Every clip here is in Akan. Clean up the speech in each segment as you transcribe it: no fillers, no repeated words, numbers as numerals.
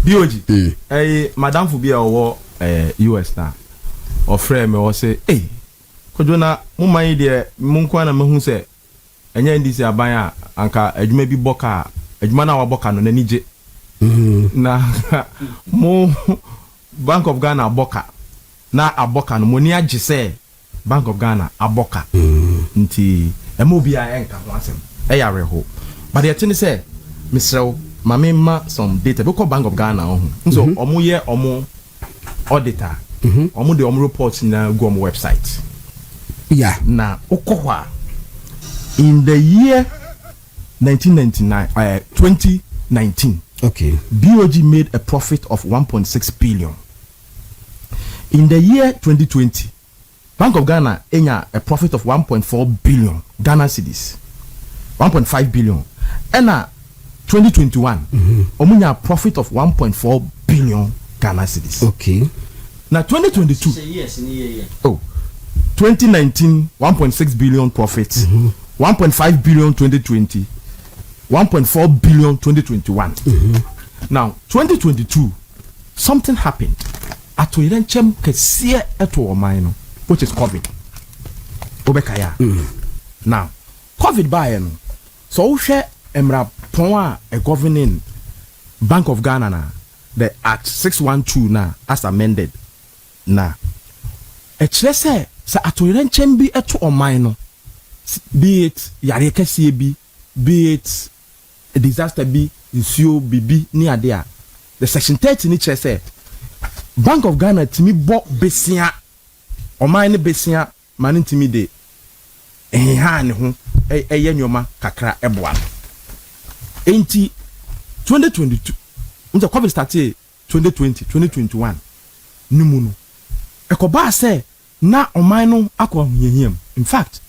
BOG. Madam Fubia or US now. Or friend me or say, hey, Kojona, Mumma de Munkwana Mahun say, and NDC abaya, anka, maybe boka, Edmana or boka no nenije. Na mo Bank of Ghana boka. Na aboka no monia jise Bank of Ghana aboka. Nti emobia enka ho asem. Eyareho. But the thing say, Mr. Mamema some data because Bank of Ghana so omo ye omo auditor omo the omo reports na go on website yeah na okohwa in the year 2019 okay BOG made a profit of 1.6 billion. In the year 2020 Bank of Ghana enya a profit of 1.4 billion Ghana cedis, 1.5 billion, and 2021 omunya profit of 1.4 billion Ghana cedis. Okay. Now 2022 yes in a year. 2019 1.6 billion profit, 1.5 billion 2020, 1.4 billion 2021. Now 2022 something happened at Wirenchem kesie eto omai which is COVID. Obekaya. Now COVID by no so we share Emra Ponwa a governing Bank of Ghana na the Act 612 na as amended na a chese sa atoyrenchem bi eto oman no be it yare kese bi be it a disaster bi nsuo bibi ni ade a the section 30 ni chese Bank of Ghana timi bo besia oman ne besia man timi de ha ne ho eye nyoma kakra eboa. Enti 2022 unja COVID started 2020 2021 nimu no ekoba say na oman no akọ hiahiem. In fact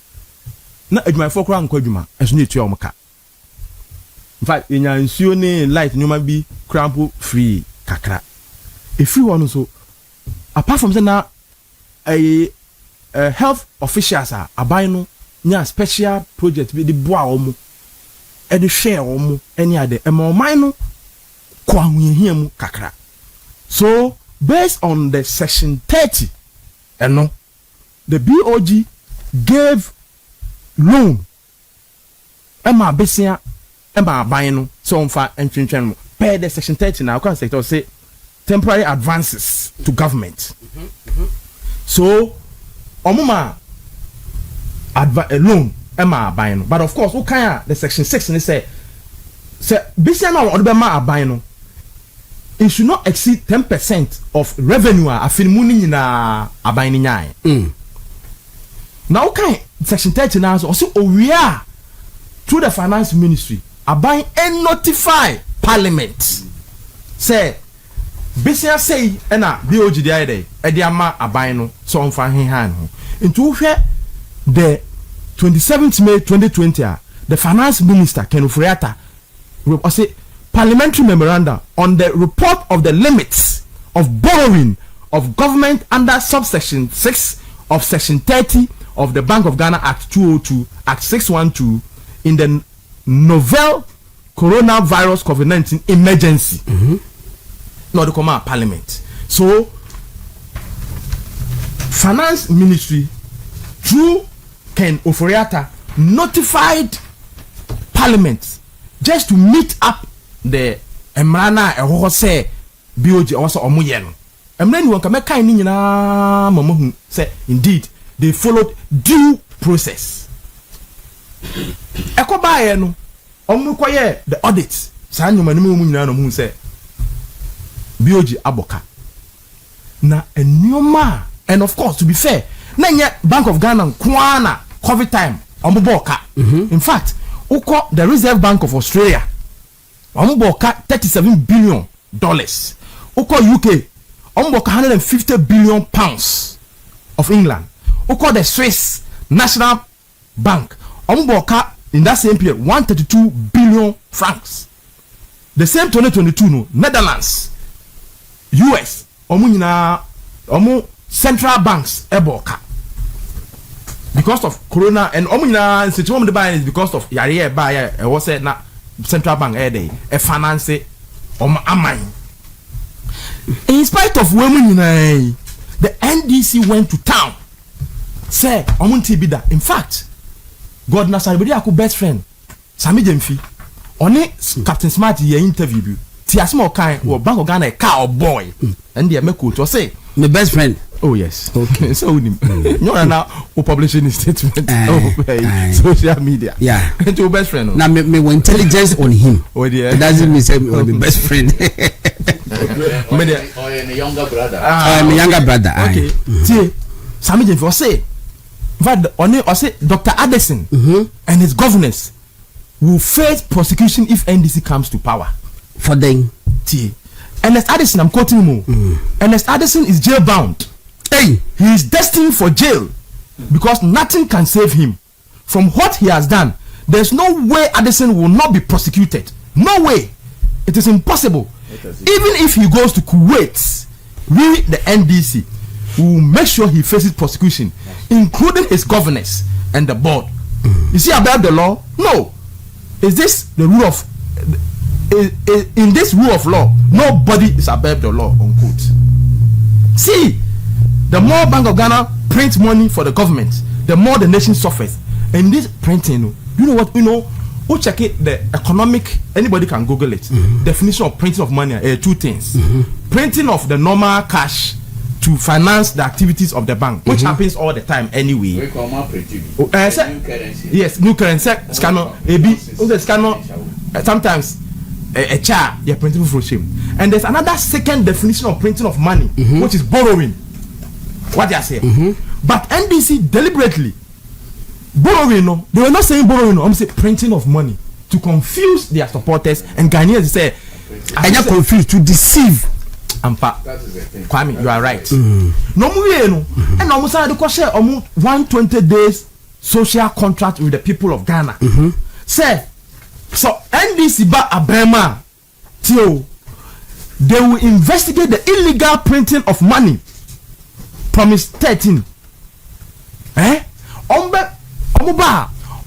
na adwuma for kra nkọ adwuma eso na etua omka. In fact enya nsuo ne light nyoma bi crampo free kakra e free one so apart from na health officials are aban no nya special project bi di boa omo e de share omo any ade e ma oman no kwa huhiam kakra. So based on the section 30 the BOG gave loan ema besia ema aban no so onfa entwentwen per the section 30 now can sector say temporary advances to government. So omuma a loan ema aban no, but of course who can the section 6 and say besia na o de ma aban no it should not exceed 10% of revenue afinimu ni nyina aban ni nyae. Now okay section 30 now so we are through the finance ministry aban and notify parliament say besia say na BOG dey dey e dey ama aban no so on fa hen ho into hwe the 27th May 2020 the finance minister Ken Oforiatta say parliamentary memorandum on the report of the limits of borrowing of government under subsection 6 of section 30 of the Bank of Ghana Act 202 Act 612 in the novel coronavirus COVID-19 emergency. Not the command parliament. So finance ministry through Ken Oforiatta notified parliament just to meet up the emrana eho say BOG also omoye no emra ni won ka meka ni nyina mamahu say indeed they followed due process. Ekobaye no omukoye the audit sa nyoma ni mu nyina no mu say BOG aboka na enyoma. And of course to be fair na nye Bank of Ghana kwana COVID time omoboka. In fact uko the Reserve Bank of Australia omoboka $37 billion. Uko UK omoboka £150 billion of England. Uko the Swiss National Bank omoboka in that same period 132 billion francs. The same 2022 no Netherlands, US omo central banks eboka because of corona and omunyina situation the buy is because of yare buy was said na central bank dey e finance amman In spite of women, the NDC went to town. Say, Omunti Bida. In fact, God Nasaribedi Aku best friend, Sami Jemfi, only Captain Smart ye interview. Tiasmo kind or Bank of Ghana cow boy. And the Ameku to say, my best friend. Oh yes. Okay. So no now we publishing his statement social media. Yeah. And your best friend. Now me intelligence on him. Oh dear. It doesn't mean say my best friend. Or a younger brother. My younger brother. Okay. See, Sami Jemfi say, in fact, only I say Dr. Addison and his governors will face prosecution if NDC comes to power. For them. See, Ernest Addison, I'm quoting him. Ernest Addison is jail bound. Hey, he is destined for jail because nothing can save him from what he has done. There's no way Addison will not be prosecuted. No way. It is impossible. Even if he goes to Kuwait, we, the NDC, will make sure he faces prosecution, including his governors and the board. Is he above the law? No. Is this the rule of... in this rule of law, nobody is above the law, unquote. See, the more Bank of Ghana prints money for the government, the more the nation suffers. And this printing, you know what? Who check it? The economic, anybody can Google it. Definition of printing of money: two things. Printing of the normal cash to finance the activities of the bank, which happens all the time anyway. Yes, new currency, scanner, scanner, sometimes. A chair, you're printing for shame. And there's another second definition of printing of money, which is borrowing. What they are saying. But NDC deliberately borrowing, no, they were not saying borrowing, I'm saying printing of money to confuse their supporters and Ghanaians say, and you're confused to deceive. Kwame, you are right. No more, and almost I had share 120 days social contract with the people of Ghana. Say. So NDC ba Abema Tio, they will investigate the illegal printing of money. Promise 13.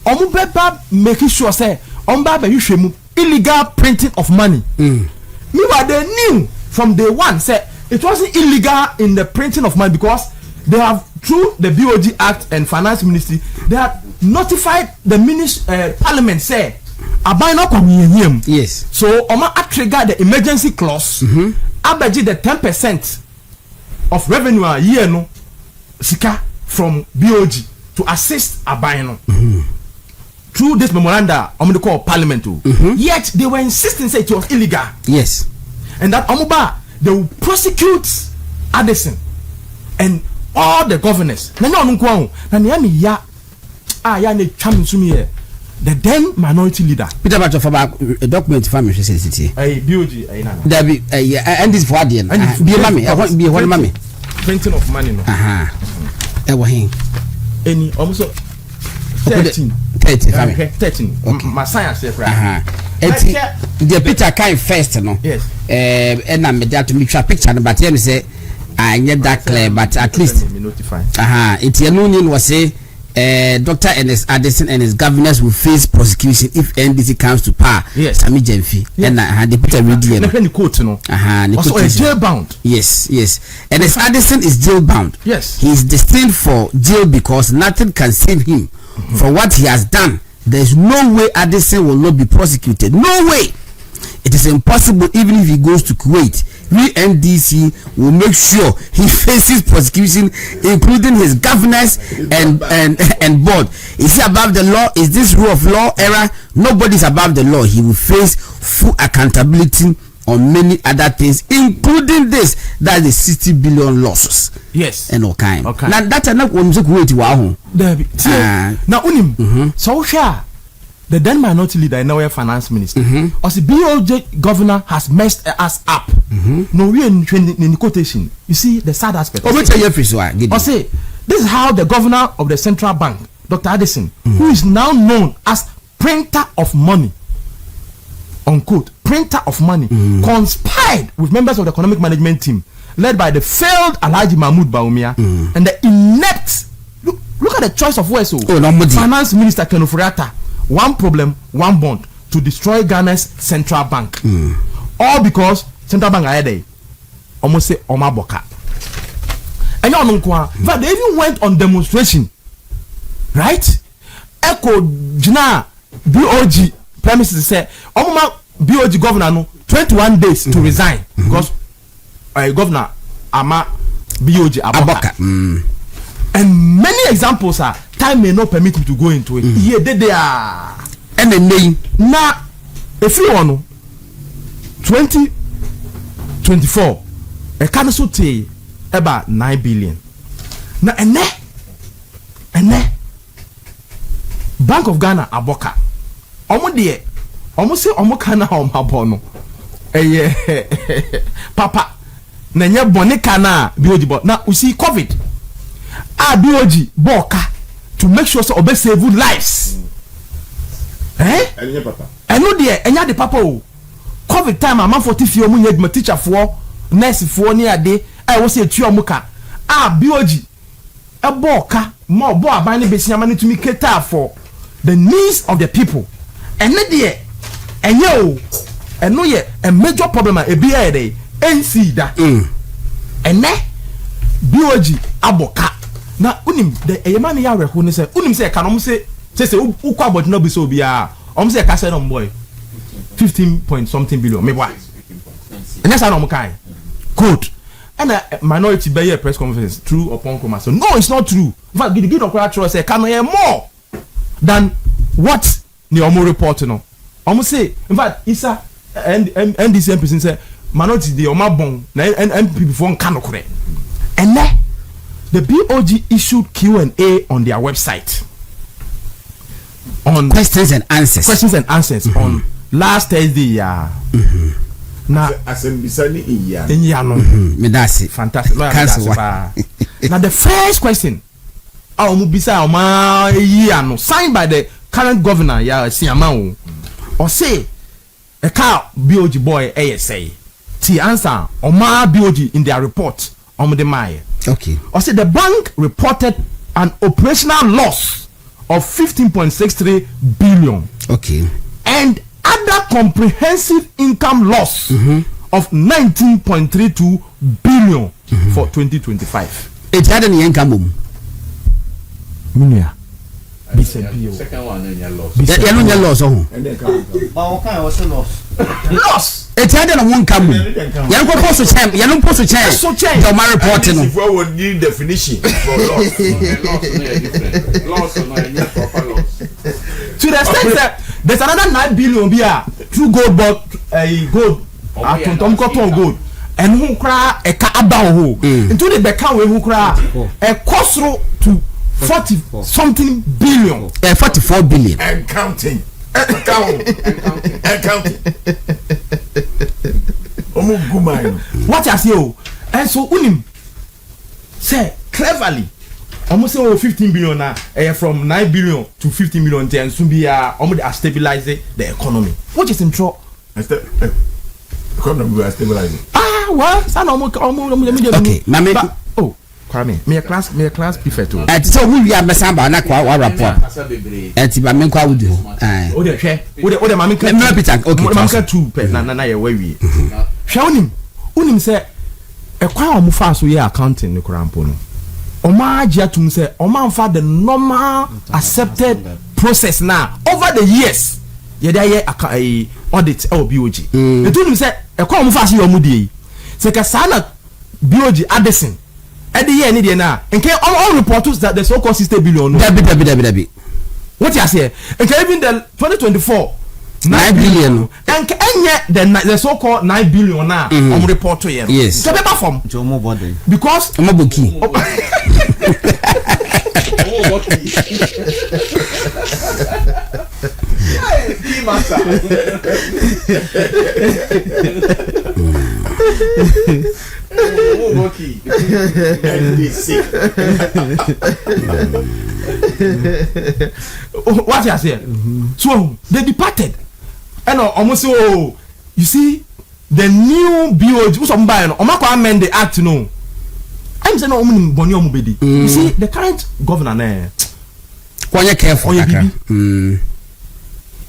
Omuba making sure say Omba be you illegal printing of money. Meanwhile, they knew from day one say it wasn't illegal in the printing of money because they have through the BOG Act and Finance Ministry they have notified the Parliament say. Yes. So Oma trigger the emergency clause. Abaji the 10% of revenue a year no sika from BOG to assist Abayno. Through this memoranda, they call Parliament. Yet they were insisting say it was illegal. Yes. And that Omuba they will prosecute Addison and all the governors. The then minority leader Peter Bacho for a document family city. BOG there be and this for the be mommy I want be a mommy printing of money no any almost 13 my science the Peter kind first no yes and I'm that to me picture but here say I get that clear but at least notify it's a no was say Dr. Ernest Addison and his governors will face prosecution if NDC comes to power. Yes. Sami Jemfi. And the Peter Redia. The quote, no. Also jail bound. Yes. Ernest Addison is jail bound. Yes. He is destined for jail because nothing can save him for what he has done. There is no way Addison will not be prosecuted. No way. It is impossible even if he goes to Kuwait. We NDC will make sure he faces prosecution, including his governors and board. Is he above the law? Is this rule of law era? Nobody is above the law. He will face full accountability on many other things, including this. That is 60 billion losses. Yes. And all kind. Okay. Now that's enough. Kuwait wow. Now unim. So share. The then minority leader and now finance minister. Or the BOG governor has messed us up. No, we in quotation. You see the sad aspect. Or say this is how the governor of the central bank, Dr. Addison, who is now known as printer of money, unquote, printer of money, conspired with members of the economic management team led by the failed Alhaji Mahmoud Bawumia and the inept. Look at the choice of words. Finance minister Ken Ofori-Atta. One problem, one bond to destroy Ghana's central bank. All because central bank are there. almost say omaboka. And you know, but they even went on demonstration, right? Echo Jina BOG premises say, BOG governor no 21 days to resign because governor ama BOG aboka. And many examples are time may not permit me to go into it. Yeah, they are. And the name now if you want 2024 a council say about 9 billion. Now and Bank of Ghana aboka. Omo de omo say omo kana omo abono. Papa na nye boni kana BOG but now you see COVID. BOG boka to make sure so obe save lives. Enye papa. Eno de enya de papa o. COVID time am 40 fie omo nye teacher for nurse for ni ade wo say etu omo ka. BOG e boka mo bo aban ne besia mane to me cater for the needs of the people. Ene de enye o eno ye a major problem e bi e dey NC da. Ene BOG aboka na unim the eyemane ya reho ne say unim say ka no mo say ukwa about no be so bia om say ka say no boy 15 point something billion me boy and that's no kai good and a minority by press conference true upon comma so no it's not true in fact give okra trust say can no more than what the omo report no omo say in fact isa NDC person say minority the omo bon na MP before kan no kore and the BOG issued Q&A on their website on questions and answers on last Thursday na asembisani iya no me that's it fantastic now the first question bisa no signed by the current governor Siama or say a car BOG boy ASA the answer BOG in their report the Maya. Okay. Or say the bank reported an operational loss of 15.63 billion. Okay. And other comprehensive income loss of 19.32 billion for 2025. It's had any income. Munia. Second one in your loss. You loss. and then come. Loss. It's had any one come. You don't post to change. You don't post to change. So change. So my reporting. If we would need definition for loss. Loss or not proper loss. To the extent that there's another 9 billion here through gold but gold cotton gold and who cry a ka about who into the becca who cry a cost to 40 something billion 44 billion and counting. What I say, and so unim say cleverly almost say 15 billion now from 9 billion to 15 million and soon be almost stabilize the economy, which is in trouble. Economy will stabilize. Okay, mami. Oh, Kwame, me a class prefect too. So we are mesamba na kwa rapport. Enti ba me kwa wudu. O de hwe. O de mami kan. Me repeat. Okay. Mami kan 2 pe na ye wawie. Hwe unim say e kwa omo fa so ye accounting ni krampo no. Oma agya tum say oma mfa the normal accepted process now over the years. Ye dey audit BOG. Etunim say e kwa omo fa so ye omo die. Say ka sana BOG Addison at the year any na nke all reports that the so-called 60 billion no Dabi. what you say nke even the 2024 9 billion and the so-called 9 billion na report to here yes so paper form because omoboki NDC. What you say? So they departed, and almost you see the new BOG. Some buy no. Omako amend the act no. I'm saying no boni omubedi. You see the current governor na. Kwanya careful kakra.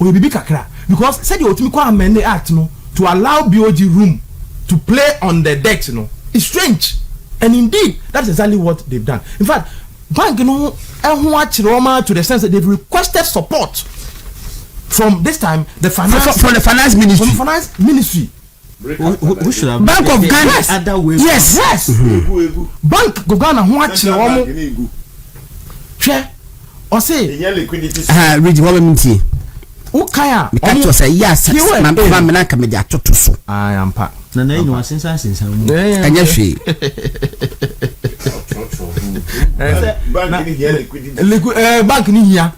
Oye bibi kakra because said you ultimately amend the act no to allow BOG room to play on the deck no It's strange. And indeed, that's exactly what they've done. In fact, bank to the sense that they've requested support from this time the finance from the finance ministry. From finance ministry. Who should have Bank of Ghana? Yes. Other way. Yes. Bank of Ghana who actually share or say liquidity. Read what mean. Ukaya. Because you say yes. I'm not coming there to so. I am part. Na na you since And yes, she. Bank in here liquidity. Bank ni here.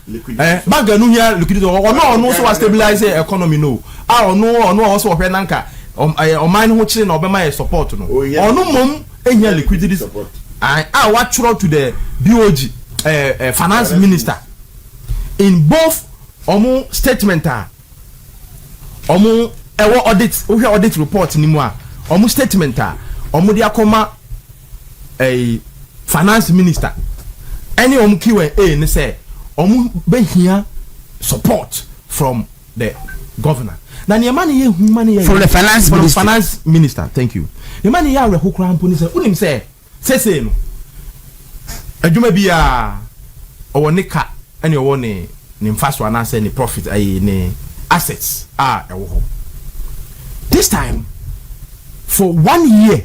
Bank no here liquidity. No so stabilize the economy no. No also ope nanka. Man who chile na obema support no. Ono mom here liquidity support. What throw to the BOG finance minister in both omo statement omo audit report ni mu a omo statement omo dia koma finance minister any omo Q&A ni say omo be here support from the governor na ne man ye hu man ye from the finance minister thank you the man ye awe hokura mpo ni say unim say no adwuma bia owo ne ka any owo ne mfaso ana say ne profit ne assets ewo ho. This time for 1 year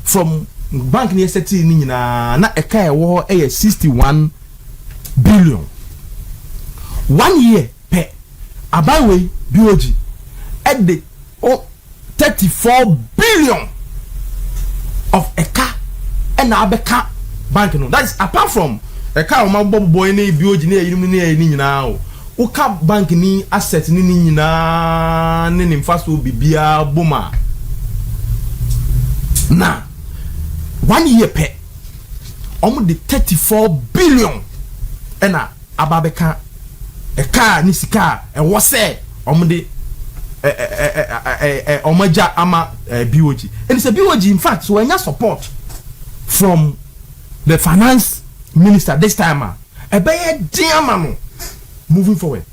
from bank near setting ni na eka ewo 61 billion 1 year per Awie BOG at the 34 billion of eka and abeka bank no. That is apart from eka o ma boy ni BOG ni eyinim ni nyina o uka bank ni asset ni nyina ni mfaso bibia boma na 1 year pe omo de 34 billion ena ababeka eka ni sika e wo se omo de omaja ama BOG and it's a BOG in fact so enya support from the finance minister this time ebeye diama no moving forward.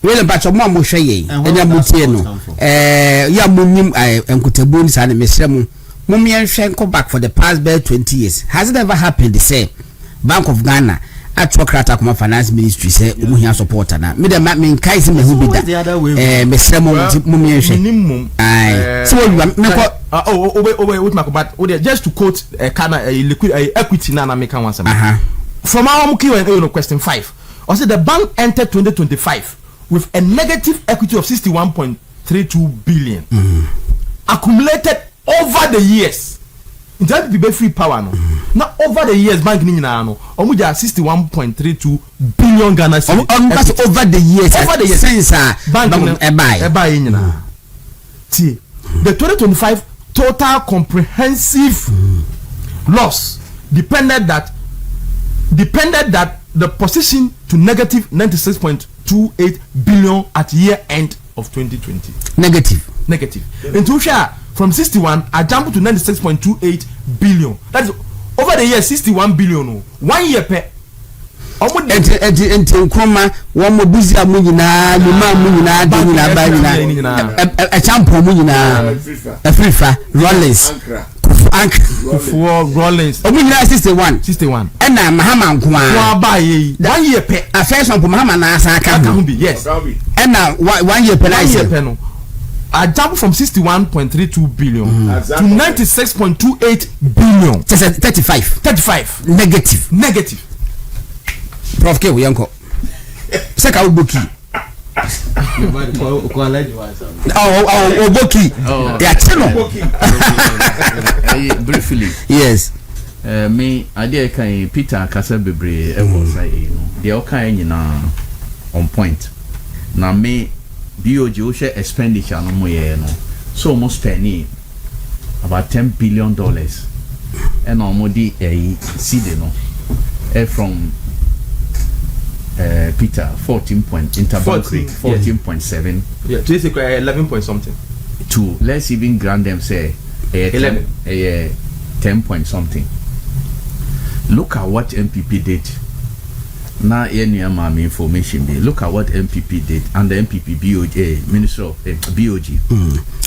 Well, but your mom will show ye. And ya mutieno. Ya munim enkutebuni sana mesremu. Mummy and Shanko back for the past 20 years. Has it ever happened? They say Bank of Ghana at Trokrata Kuma Finance Ministry say umuhiya supporter na. Me dem me nkaisi me hubida. Mesremu mummy and minimum. So wait my just to quote liquid equity na make one some. From our Q&A question 5. I said the bank entered 2025 with a negative equity of 61.32 billion accumulated over the years. In terms of free power, no. Now over the years, bank ni na no. Omuja 61.32 billion Ghana cedis. Over the years since bank ebai ni na. See, the 2025 total comprehensive loss depended that the position to negative 96.28 billion at year end of 2020. Negative. Into from 61, I jumped to 96.28 billion. That is over the year 61 billion. 1 year per. Nkoma one more busy amunina luma munina dinina banina a champion munina a frifa Rollins for Rollins omunina 61 and na Mahama nkwa buy 1 year per a first one Mahama na asaka yes and now 1 year per no I jumped from 61.32 billion to 96.28 billion. 35 negative. Prof K Yanko. Seka uboki. Oboki. Yeah, briefly. Yes. Me idea kan Peter kasa bebre e wo say no. De o kan nyina on point. Na me BOG o share expenditure no mo ye no. So almost spending about $10 billion. And almost seed no. From Peter 14.7 yeah basically 11 point something to let's even grant them say 10 point something. Look at what MPP did Now, any information be look at what MPP did and the MPP BOG, Minister of BOG.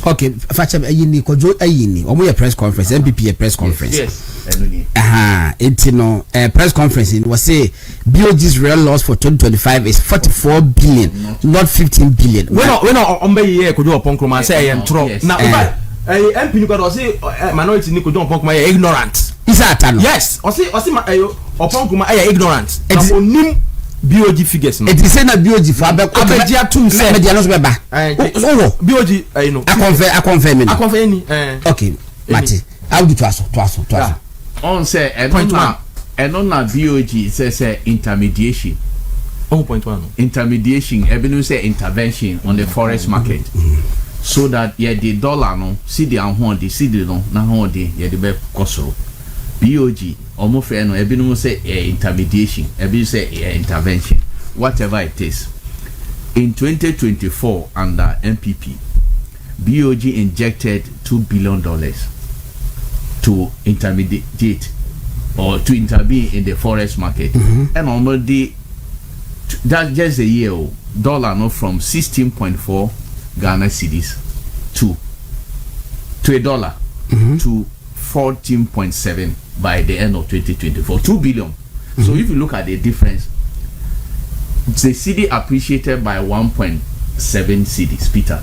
Okay, Facha ayini kojo ayini. Omo your press conference, MPP a press conference. Yes. It's no press conference. It was say BOG's real loss for 2025 is 44 billion, not 15 billion. When ombe ye kojo opon kroma say I tro. Now, MP ni kodo say minority ni kojo opon kroma ignorant. Is that no? Yes, o say opon kroma ignorant. Na onim BOG figures no. It is say na BOG for abeji atum say media no be ba. BOG no. I confirm any. Okay, Mati. How do to On say and on BOG say intermediation. 1.1 intermediation ebinu say intervention on the forest market. So that the dollar no see the anho the see the no na ho de the be kosoro. BOG omo fe no ebinu say intermediation ebinu say intervention, whatever it is. In 2024 under MPP, BOG injected $2 billion to intermediate or to intervene in the forest market. And already that just a year dollar no from 16.4 Ghana cedis to $1 to 14.7 by the end of 2024. 2 billion. So if you look at the difference, the cedi appreciated by 1.7 cedis, Peter.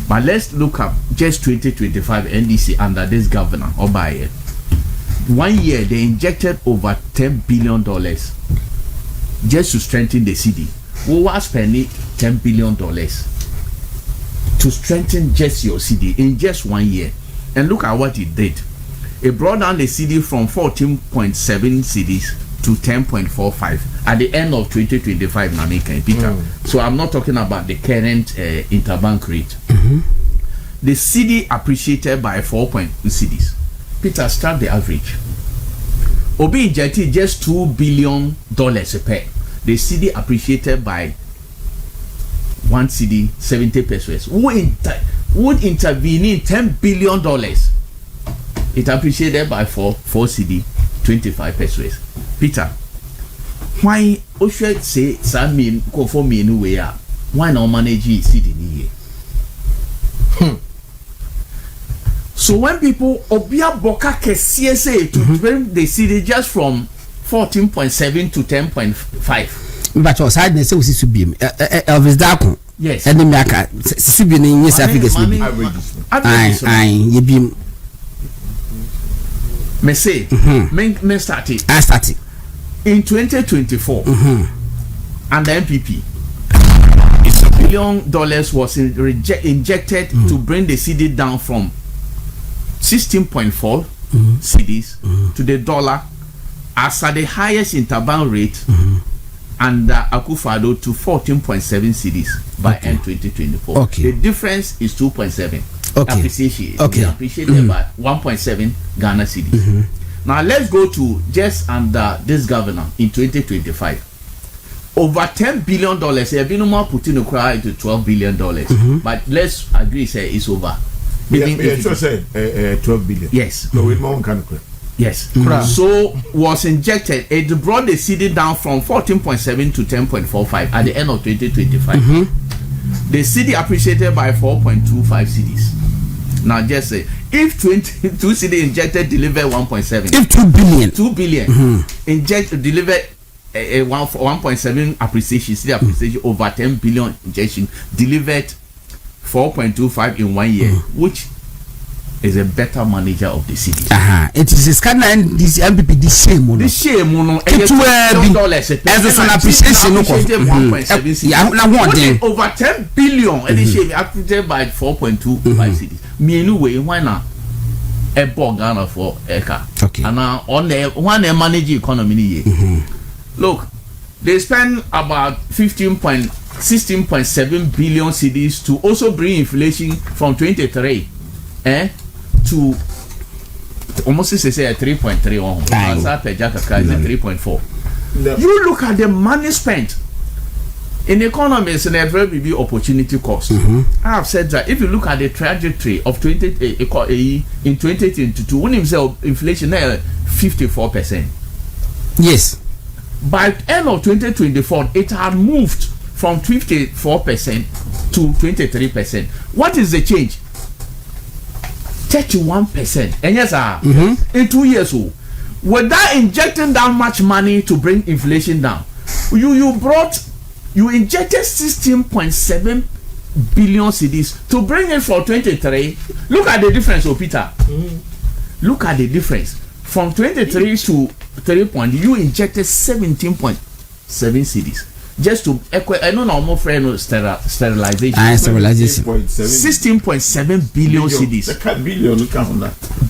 But let's look at just 2025 NDC under this governor or by it. 1 year they injected over $10 billion just to strengthen the cedi. We were spending $10 billion to strengthen just your cedi in just 1 year. And look at what it did. It brought down the cedi from 14.7 cedis to 10.45 at the end of 2025, Namika Peter. So I'm not talking about the current interbank rate. The cedi appreciated by 4.2 cedis. Peter, start the average. Obi injected just $2 billion a pair. The cedi appreciated by 1 cedi 70 pesos. Would intervene in $10 billion. It appreciated by 4 cedi 25 pesos. Peter, why should say some mean go for me anyway? Why not manage cedi ni? So when people obia boka kesiese to bring the cedi just from 14.7 to 10.5. But your side say we see be Elvis Dako. Yes. And me aka see be in yes figures be. Average. You be me say me start it. I start it. In 2024 and the MPP $1 billion was injected to bring the cedi down from 16.4 cedis to the dollar as at the highest interbank rate and Akufo-Addo to 14.7 cedis by end 2024. Okay. The difference is 2.7. Okay. Appreciation. Okay. Appreciated by 1.7 Ghana cedis. Now let's go to just under this governor in 2025. Over $10 billion. Have been more putting a cry to $12 billion. But let's agree, say it's over. Sure say 12 billion. Yes. No, with more kind of yes. So was injected. It brought the cedi down from 14.7 to 10.45 at the end of 2025. The cedi appreciated by 4.25 cedis. Now just say if 22 cedi injected deliver 1.7. If 2 billion inject deliver a 1.7 appreciation, cedi appreciation over 10 billion injection delivered 4.25 in 1 year, which is a better manager of the city. It is a scandal and this MPP this shame mono. This shame mono. It will be as an appreciation of 1.7. Yeah, over 10 billion and the shame appreciated by 4.25 cities. Me anyway, why not? A Ghana for Eka. Okay. And now on the one manage economy. Look, they spend about 16.7 billion cedis to also bring inflation from 23 to almost say 3.3 on. Answer per Jakaka is 3.4. You look at the money spent in economies and a very big opportunity cost. I have said that if you look at the trajectory of in 2022, when himself inflation 54%. Yes. by end of 2024, it had moved from 54% to 23%. What is the change? 31%. And yes, in 2 years, without injecting that much money to bring inflation down, you injected 16.7 billion cedis to bring it for 23. Look at the difference, Peter. Look at the difference from 23 to 3 point. You injected 17.7 cedis just to I don't know more friend sterilization. Sterilization. 16.7 billion cedis.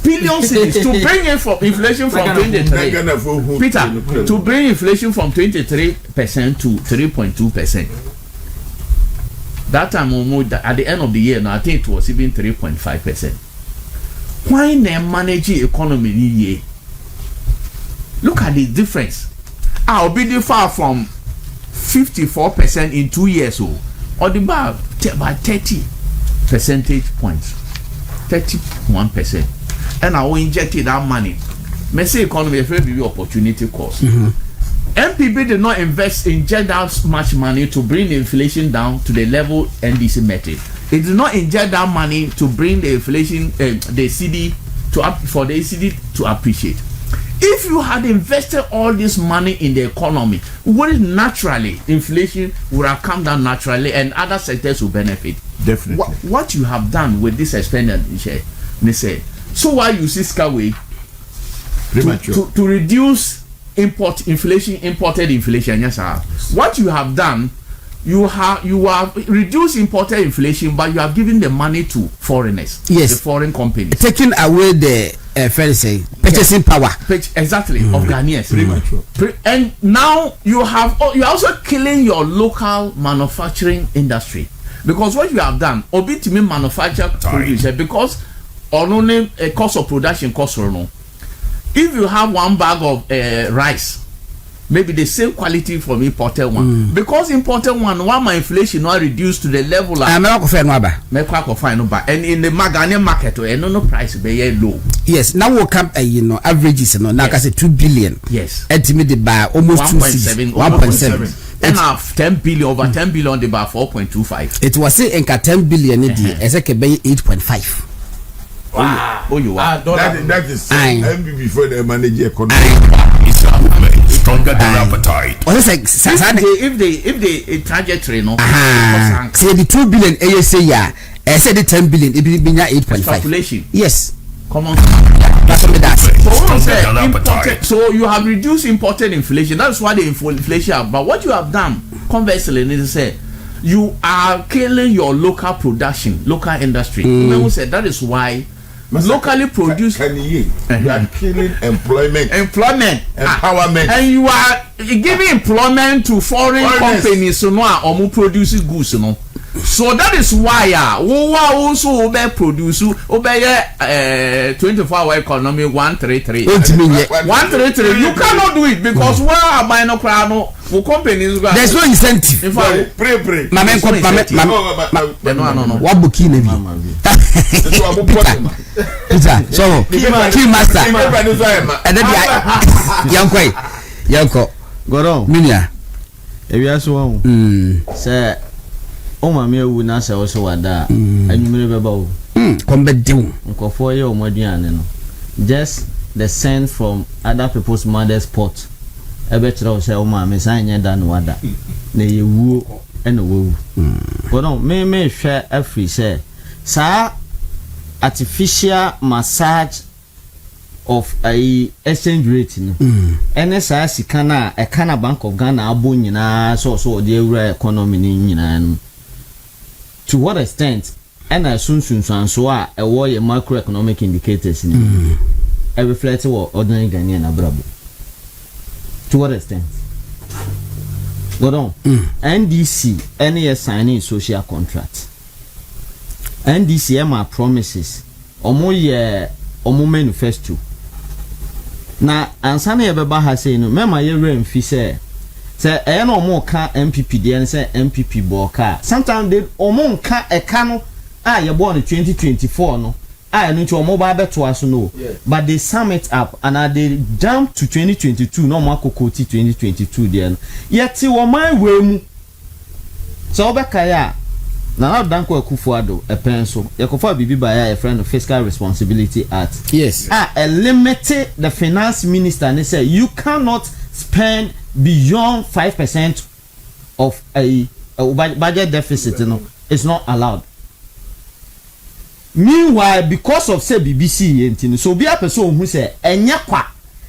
Billion cedis to bring in for inflation from 23. Peter, to bring inflation from 23% to 3.2%. That time at the end of the year, now I think it was even 3.5%. Why they manage the economy in year? Look at the difference. I'll be far from 54% in 2 years old, or the bar by 30 percentage points, 31%, and I will inject that money. May say economy a very opportunity cost. MPB did not inject that much money to bring the inflation down to the level NDC met it. It did not inject that money to bring the inflation, the CD for the CD to appreciate. If you had invested all this money in the economy, naturally inflation would have come down naturally, and other sectors will benefit. Definitely. What you have done with this expenditure, they say. So why you see Skyway to reduce imported inflation? Yes, sir. What you have done, you have reduced imported inflation, but you have given the money to foreigners, the foreign companies, taking away the purchasing power. Exactly, of Ghanaians. And now you're also killing your local manufacturing industry, because what you have done, obitimi manufacture produce, because only a cost of production cost or no. If you have 1 bag of rice, maybe the same quality from imported one, because imported one my inflation not reduced to the level of and in the Ghanaian market no price be low. Yes, now we come averages now I say 2 billion. Yes, estimated by almost 1.7 and have 10 billion over 10 billion they buy 4.25. It was say enka 10 billion as a 8.5. Wow. You are. That is MB before they manage the economy. Stronger than appetite. If the trajectory no. Say the 2 billion ASA I said the 10 billion it be 8.5. Population. Yes. Come on. So you have reduced imported inflation. That's why the inflation. But what you have done, conversely, is to say you are killing your local production, local industry. Remember said that is why. Locally produced. You are killing employment, empowerment, and you are giving employment to foreign companies. So now, or producing goods. So that is why we also produce 24-hour economy 133. 133. You cannot do it because we are buying no crown. Companies. There's no incentive. In fact, pray. No. What booking me? Peter. So key master. And then Yanko. Goro. Minya. Ewia so say o ma me wu na say o so wada anwumere beba o come bedew nkofo ye o moduane no just the sense from other people's mother's pot ebe kira o say o ma me san nya da no wada na ye wuo e na wowu but me hwe afri say sa artificial massage of a exchange rate no NSA sika na e kana Bank of Ghana abo nyina so the economy ni nyina no. To what extent and as soon so a ye macroeconomic indicators ni e reflect what ordinary Ghanaian abrabo. To what extent? Go on. NDC any signing social contract. NDC my promises omo manifesto na ansa na yebeba ha say no mema ye remfi say e na omo ka MPP de say MPP bo ka sometimes they omo nka eka no a ye bo no 2024 no I no to mobile bet to us no. But they sum it up and they jump to 2022 no more kokoti 2022 then. Yet you my way. So obekaya na danko akufuado a pencil. Yakofa bibi by a friend of Fiscal Responsibility Act. Yes. Limited the finance minister and they say you cannot spend beyond 5% of a budget deficit, you know. It's not allowed. Meanwhile, because of say BBC, so be a person who say enya kwa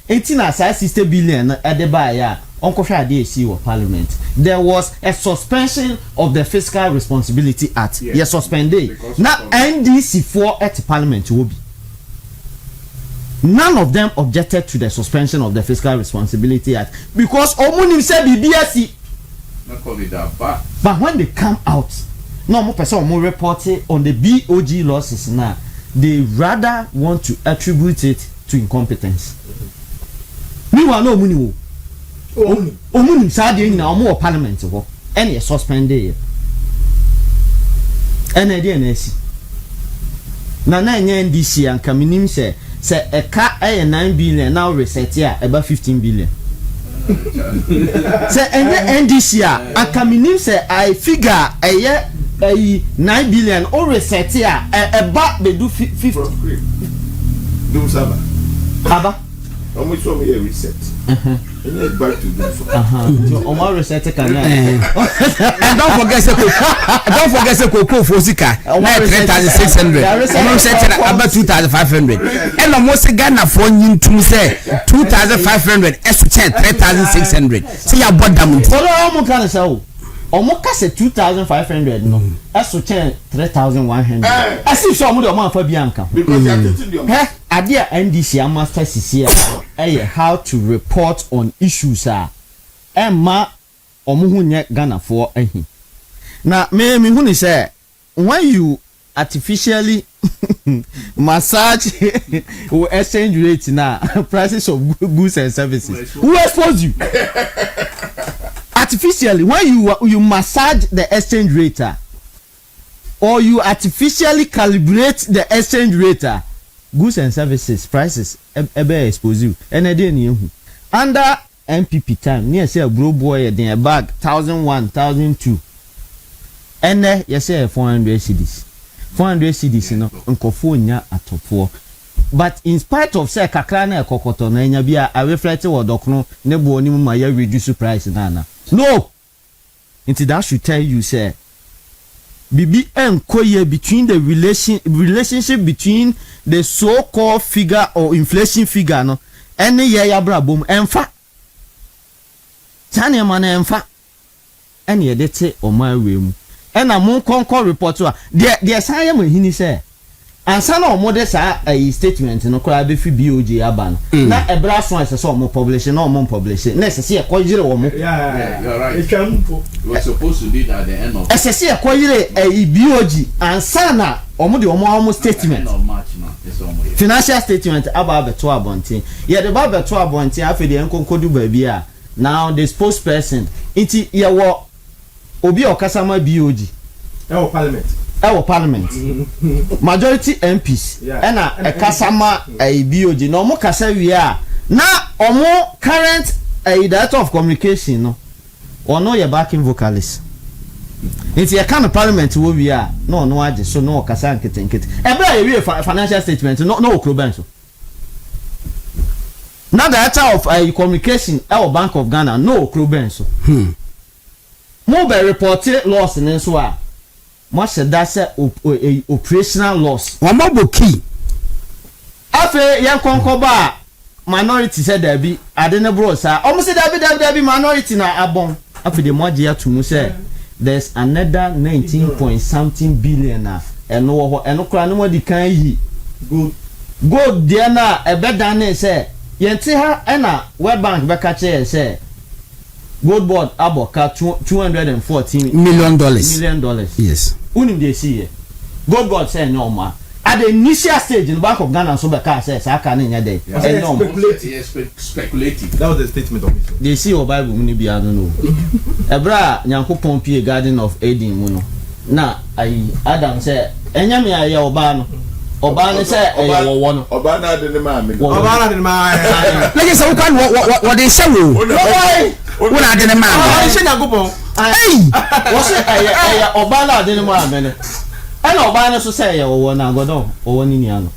60 billion at the buyer. Uncle DC or Parliament. There was a suspension of the Fiscal Responsibility Act. Yes, suspended. Now NDC for at Parliament will be. None of them objected to the suspension of the Fiscal Responsibility Act because Omunim said BBSC. But when they come out, no more person more reported on the BOG losses now. They rather want to attribute it to incompetence. Meanwhile, no money. Omunim said in our more Parliament any suspended. And NDC. Nana NDC and Kaminim say a car 9 billion now reset here about 15 billion. Say NDC and Kaminim say I figure a year 9 billion or reset here about they do 50. Do Saba. Aba. How much for me a reset? Back to do so. Omar reset can. And don't forget the cocoa for Zika. 3,600. Almost set about 2,500. And almost Ghana for you to say 2,500. S 3,600. See your bottom. Almost 2,500 no. S 3,100. I see some of the amount for Bianca. Because idea NDC master CC how to report on issues Emma omuhunye Ghana for now me huni say when you artificially massage exchange rate now prices of goods and services who exposed you artificially when you massage the exchange rate or you artificially calibrate the exchange rate goods and services prices ebe expose you and under MPP time near say a bro boy in a bag 1,001 1,002 and you say 400 cedis no nkofo nya atofo but in spite of say kakra na ekokoto na nya bia a reflect wodokno ne bo oni ma ya reduce price na no into that should tell you say Bibi enkoye between the relationship between the so-called figure or inflation figure no any year ya brabom emfa tane man emfa any edete o my way mu ena mon konko report wa there say am hini say ansa na omo de sa statement no kora be fi BOG aba no na ebra so ase so omo publish na omo publish na ese se ekojire omo yeah you're right it was supposed to be at the end of ese se ekojire BOG ansa na omo de omo statement of March no this one financial statement aba beto abontin ye de ba beto abontin afi de enkonkodu ba bia now the spokesperson iti ye wo obi okasama BOG Parliament majority MPs ena ekasama BOG no mo kasa wi a na omo current director of communication no ono ye backing vocalist enti e kan Parliament wo wi a no age so no kasa nkete ebra ye wi financial statement no okroban so na director of communication Bank of Ghana no okroban so mo be report loss in so a much that's operational loss. One more key. After young concoba minority said there be I didn't bro sir. Almost there be minority na abon. After the more year to say there's another 19.something billion now. And no cry no more the can yi. Good there na a better say yenti ha ena World Bank bekache say Gold board aboka $214 million. Yes. Unim they see Gold board say no ma. At the initial stage in the Bank of Ghana so beka says I can in day. Speculative. That was the statement of it. They see your Bible muni bi I don't know. Ebra Nyankopon Garden of Eden muno. Na I Adam say enya me aye oba no. Obana say one. Obana de ma me. Obana de ma. Like say what they say wo. Wo na de ma. Ah, she na go. Hey. What say Obana de ma me ne. And Obana so say one na go don. O woni ni ano.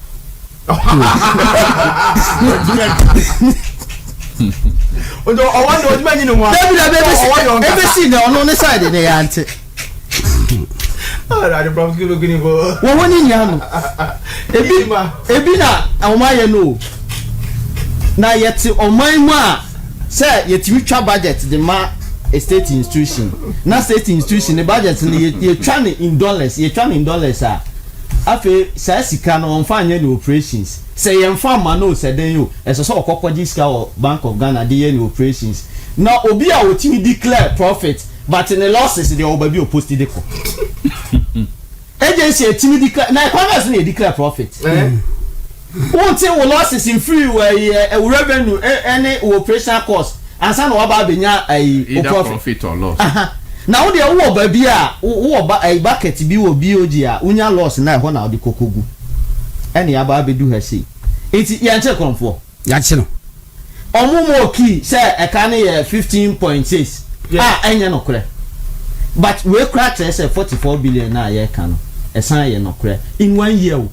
Odo owan do ma ni no wa. Ebe see na ono ne side dey ante. Ah, the problem is going to go. Wo woni ni ano. Ebi na awoma ye no. Na yeti oman mu a say yetimi twa budget the ma a state institution. Na state institution the budget ni ye twa ne in dollars, a. Afi say sika no on fa anya ni operations. Say ye mfa ma no say den yo. Eso so okokoji sika o Bank of Ghana dey ye ni operations. Na obi a wotimi declare profit but in the losses the obabi opposed the ko. Agency timi declare na economists no declare profit. Won't say we losses in free revenue any operational cost and san no aba benya profit or loss. Na wo de wo baby a wo bucket bi wo BOG a unya loss na ho na wo de kokogu. Ene aba bedu ha sei. Enti ya nche konfo. Ya che no. Omumo ki say e ka ne 15.6. Enye no kure. But we crack say 44 billion na ye ka no. Esan ye no kure. In 1 year.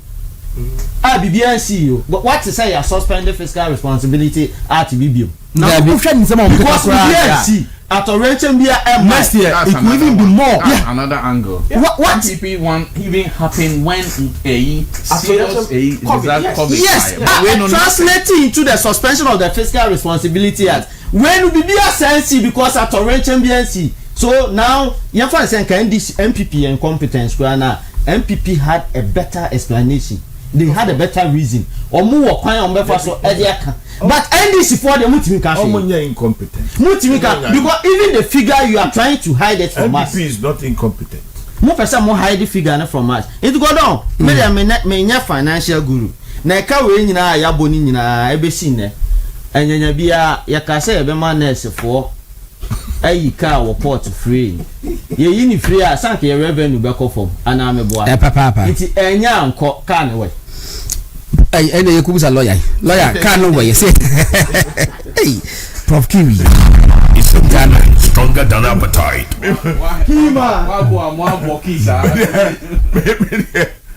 Bibia CEO. But what to say you suspend the fiscal responsibility at BBO. Now we should need some of the at a rate next year it will even be more. Another angle. What MPP one even happen when a serious COVID. Yes, translating into the suspension of the fiscal responsibility act. When we be a sense because at a rate BNC. So now you find saying NDC MPP incompetence now MPP had a better explanation. They had a better reason. Or more kwan on befa so Ay3ka. But NDC for the mutimika. Incompetent. Mutimika because even the figure you are trying to hide it from us. MPP is not incompetent. More person more hide the figure from us. It go down. Me nya financial guru. Na ka we nyina ya boni nyina ebesi ne. Enyanya bia ya ka say be ma nurse for Ay3ka wo port free. Ye yini free a sank ye revenue be ko form ana me boa. Papa. Iti enya anko ka ne we. Ene ye kubusa lawyer ka no we say. Hey, Prof Kiwi. It's a Ghana stronger than appetite. Kima. Wa bo kisa.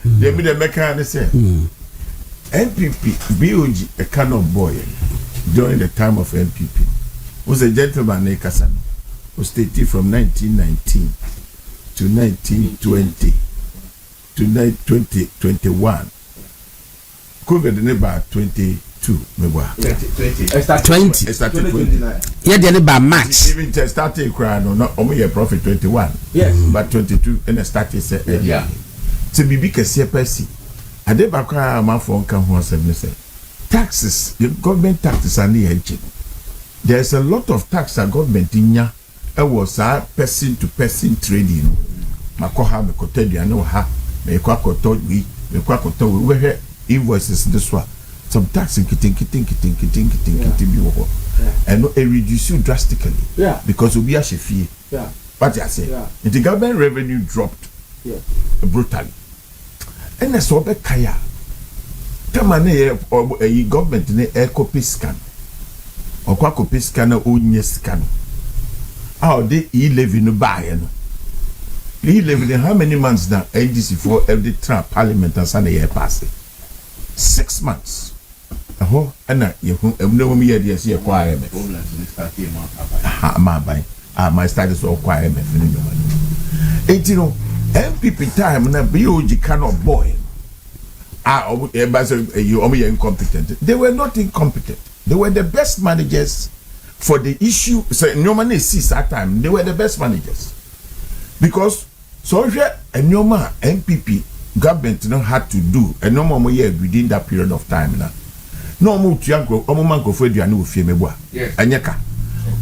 They me the mechanic say. NPP BOG a kind of boy during the time of NPP was a gentleman named Kasano who stayed from 1919 to 1920 to 2021. COVID in about 22 maybe 20 started 20 yeah the about March even started crying no only a profit 21 yes but 22 and started say yeah to be big as person ade ba kwa ma for kan ho asem say taxes the government taxes are near edge. There's a lot of tax that government inya e was person to person trading makoha me kotadua no ha me kwa koto wi me kwa koto we invoices this one some tax kitin bi wo and no reduce you drastically because obi a shefie what I say the government revenue dropped brutally and that's what kaya kama ne government ne copy scan okwa copy scan na onye scan how they e-levy no buy no e-levy how many months now NDC for every trap parliament and sana year pass 6 months and you know me here see kwa IMF my status of kwa IMF you know MPP time na BOG cannot boy you incompetent. They were not incompetent. They were the best managers for the issue. So normally sees that time they were the best managers because so here and normal MPP government had to do a normal year within that period of time now. No more to yango omo go for aduane ofie meboa anyeka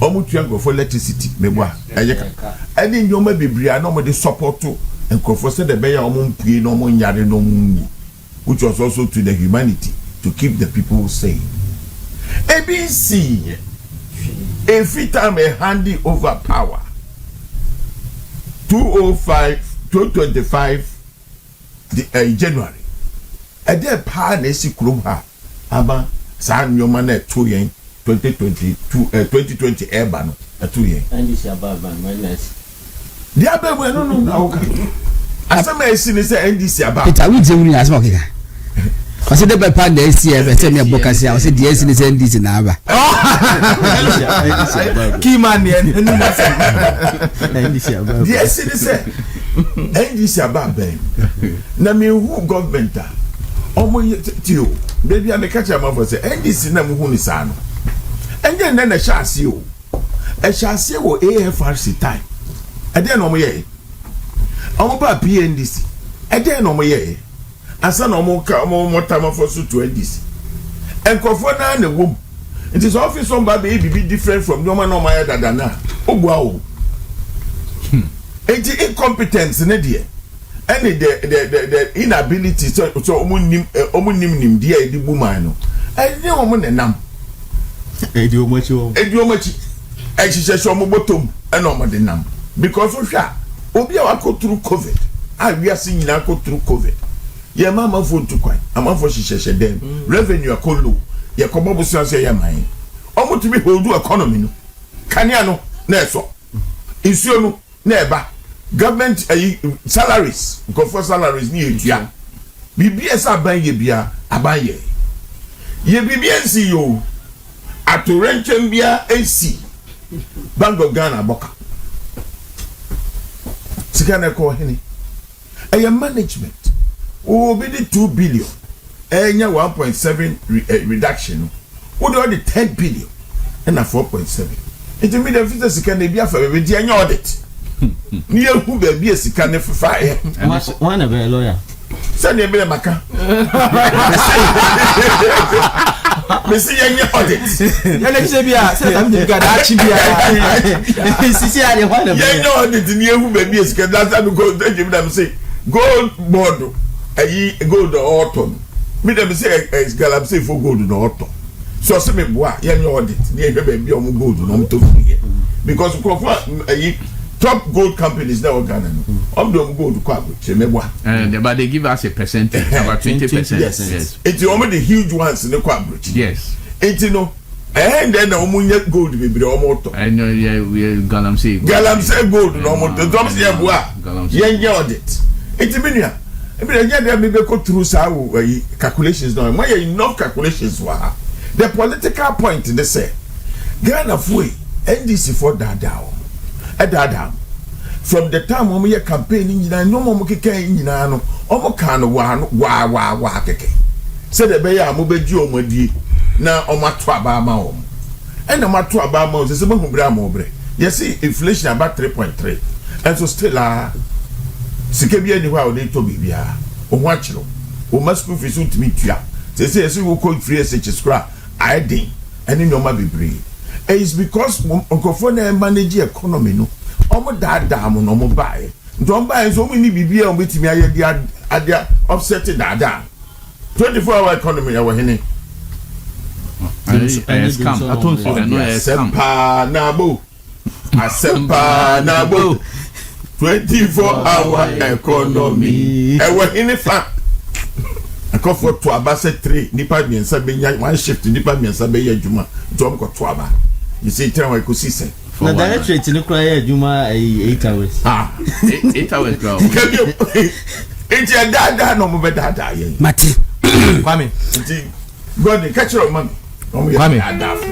omo to yango for electricity meboa anyeka and in your biblia no more the support to and for say the beya omo mpue no omo nyare no mu which was also to the humanity to keep the people sane. ABC every time a handing over power 225 January ɛdɛ paa na esi kurom ha aba saa nneɛma na ɛto yɛn 2020 ɛɛba no ɛto yɛn. NDC ababa minus. Di abɛɛbu ɛno no na ɔka asɛm a esi ne sɛ NDC aba. peter wi jɛmu ni asɛm ɔkeka ɔsɛ de bɛ pa na esi ɛ bɛ sɛ mi ɛbɔ kasi a ɔsɛ deɛ esi ne sɛ NDC na aba. key man yɛ ɛnu ma sɛ NDC ababa. Deɛ esi ne sɛ NDC aba bɛn na mi hu gɔvmɛnt a ɔmo yɛ ti o beebi a mi ka kyerɛ amafo sɛ NDC na mi hu ni saa no ɛnyɛ nnɛ na ɛhyɛ aseɛ o ɛhyɛ aseɛ wɔ AFRC time ɛdeɛ na ɔmo yɛ ɔmo ba PNDC ɛdeɛ na ɔmo yɛ asa na ɔmo ka ɔmo tamafo so to NDC nkɔfoɔ naa na ɛwɔ mu nti sɛ ɔfi sɔn ba bɛyɛ bibi different from nneɛma na ɔmo ayɛ dada na ɔbu awo eti incompetence ne deɛ ɛne the inability so ɔmo nim nimdeɛ a yɛde bu man no ɛne ɔmo nenam Edi ɔmo akyi. ɛhyehyɛ ɔmo bɔtɔm ɛna ɔmo de nam because wohwɛ a obi a wakɔ through COVID a wiase nyinaa kɔ through COVID yɛ ma amanfo ntu kwan amanfo hyehyɛ dɛm revenue akɔ low yɛ kɔ bɔbɔ so asɛ yɛ man ɔmo tumi hold economy no kanea no na ɛsɔ nsuo no na ɛba government salaries nkɔfo salaries ni yɛ dua biribi ɛsɛ aban yɛ bia aban yɛ biribi ɛnsi yɛ o atorɛntwɛn bia ɛnsi Bank of Ghana boka sika na ɛkɔ hene ɛyɛ management obi de 2 billion ɛnya 1.7 reduction no wo de ɔde 10 billion ɛna 4.7 nti mi de fisa sika na ebi afa bɛbi di ɛnya audit ni ehu baabi sika ne fefa ɛ One of a lawyer. sani ebi na maka mesi yɛnyɛ audit yɛne kyɛ bi a sɛ tam de ga da akyi bi a Sisi ade one of. yɛnyɛ audit ni ehu baabi sika dasa mi ko ɛgye mi na mi se gold board gold ɔtɔ mi na mi se galam se fo gold na ɔtɔ so ɔsɛ mi boa yɛnyɛ audit ni ehwɛ baabi a ɔmo gold na ɔmo tɔ fi yɛ because nkurɔfoɔ top gold companies na Ghana no ɔmo de ɔmo gold kɔ abukyerɛ mɛ boa. But they give us a percentage, about 20%. Yes. Yes. Eti ɔmo de huge ones ne kɔ abukyerɛ. Yes. Eti no ndɛ na ɔmo nye gold bebree ɔmo tɔ. I know. Yeah, we galamsey. Galamsey gold na ɔmo tɔ tɔm si yɛ boa yɛnyɛ audit. Eti mi nua ebi na yɛ dɛ mi bɛ ko through saa wo calculations na mo yɛ enough calculations wɔ ha. The political point de sɛ Ghana foyi NDC for daadaa o ɛdaadaa from the time ɔmo yɛ campaign nyinaa nneɛma ɔmo keka nyinaa no ɔmo kan no waa keke sɛ de bɛyɛ a mo bɛgye ɔmo adie na ɔmo ato aba ama ɔmo ɛna mo ato aba ama ɔmo sɛ mo hu bere ama ɔbrɛ yɛsi inflation about 3.3 ɛnso still sika bi ani hɔ a ɔde tɔ biribi a ɔmo akyerɛw ɔmo school fees ntumi tua sɛsɛ yɛsi wɔkɔ free SH school a ayɛ den ɛne nneɛma bebree it is because nkɔfoɔ na manage economy no ɔmo daadaa mo na ɔmo baayɛ nti ɔmo baayɛ nso ɔmo ni biribi a ɔmo betumi ayɛ de adeɛ offset daadaa 24-hour economy ɛwɔ hene Scam. asempa nabo 24-hour economy ɛwɔ hene fa akɔfoɔ to aba sɛ 3 nipa mmiɛnsa bɛnya one shift nipa mmiɛnsa bɛyɛ adwuma nti ɔmo kɔ to aba you see tell me kosi sɛ Na directorate ne kura yɛ adwuma 8 hours. 8 hours ground. Enti daadaa na ɔmo bɛ daadaa yɛn mate Kwame nti God catch your money ɔmo yɛ daadaa fo